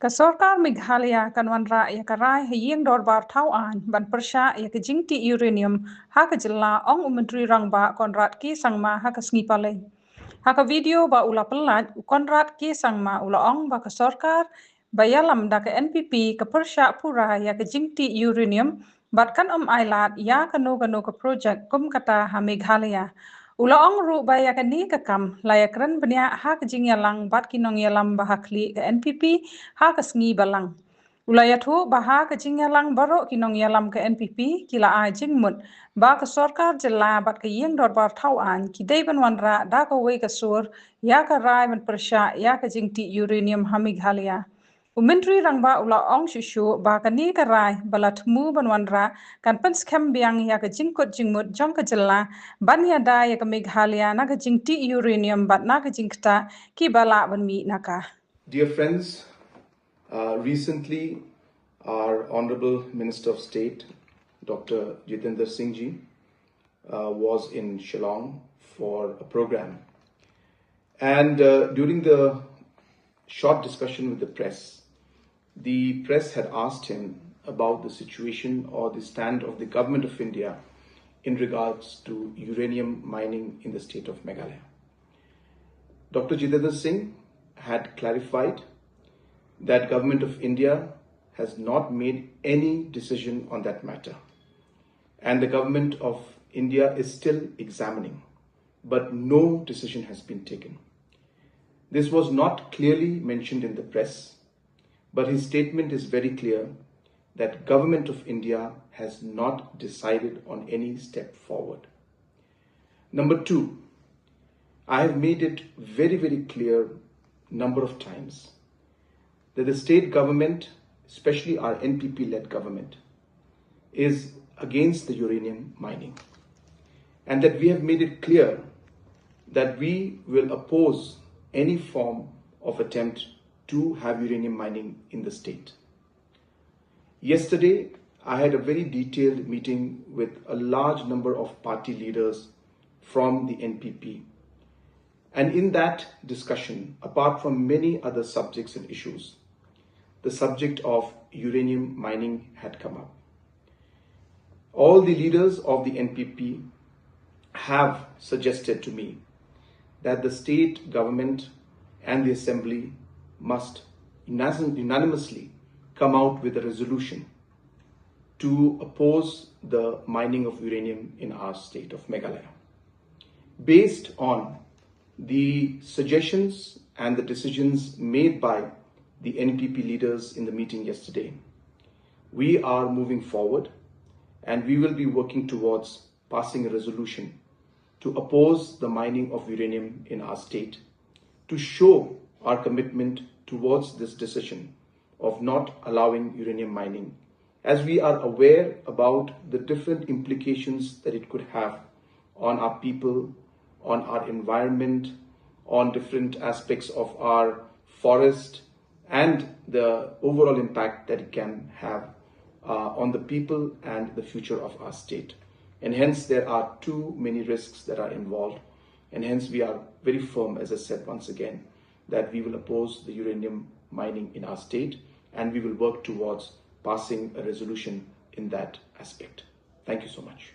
Kasorkar Meghalaya kan wanrah ya karai Ïing Dorbar tauan ban pyrshah ya kejingti uranium ha kejela ong Myntri Rangbah konrat ki sangma ha kasngipalay. Haka video ba ula pelat konrat ki sangma ula ong ba kasorkar bayalam da ke NPP ke pyrshah pura ya kejingti uranium batkan ailat ya kano ke projek kum kata ha Meghalaya. Ula ong ru baya ka ni ka kam layak ren benya ha ka jing yalang bat kinong yalam bahakli ka NPP ha ka sngi balang. Ula yathu baha ka jing yalang baro kinong yalam ka NPP kila a jing mut ba ka sorkar jela bat ka Ïing Dorbar tauan ki dei ban wanrah da ka wei ka sur ya ka rai ban pyrshah ya ka jing ti uranium ha Meghalaya. Myntri Rangbah ula ong shushu ba ka ni ka rai balat mu ban wanrah kan pens kem biang ya ka jingkut jingmut jong ka jela ban ya da ya ka Meghalaya na ka jingti uranium bat na ka jingkta ki bala ban mi naka. Dear friends, recently our Honorable Minister of State, Dr. Jitendra Singh ji, was in Shillong for a program. And during the short discussion with the press had asked him about the situation or the stand of the government of India in regards to uranium mining in the state of Meghalaya. Dr. Jitendra Singh had clarified that government of India has not made any decision on that matter. And the government of India is still examining, but no decision has been taken. This was not clearly mentioned in the press, but his statement is very clear that government of India has not decided on any step forward. Number two, I have made it very, very clear number of times that the state government, especially our NPP-led government, is against the uranium mining, and that we have made it clear that we will oppose any form of attempt to have uranium mining in the state. Yesterday, I had a very detailed meeting with a large number of party leaders from the NPP. And in that discussion, apart from many other subjects and issues, the subject of uranium mining had come up. All the leaders of the NPP have suggested to me that the state government and the assembly must unanimously come out with a resolution to oppose the mining of uranium in our state of Meghalaya. Based on the suggestions and the decisions made by the NPP leaders in the meeting yesterday, we are moving forward and we will be working towards passing a resolution to oppose the mining of uranium in our state, to show our commitment towards this decision of not allowing uranium mining, as we are aware about the different implications that it could have on our people, on our environment, on different aspects of our forest, and the overall impact that it can have on the people and the future of our state. And hence there are too many risks that are involved, and hence we are very firm, as I said once again, that we will oppose the uranium mining in our state, and we will work towards passing a resolution in that aspect. Thank you so much.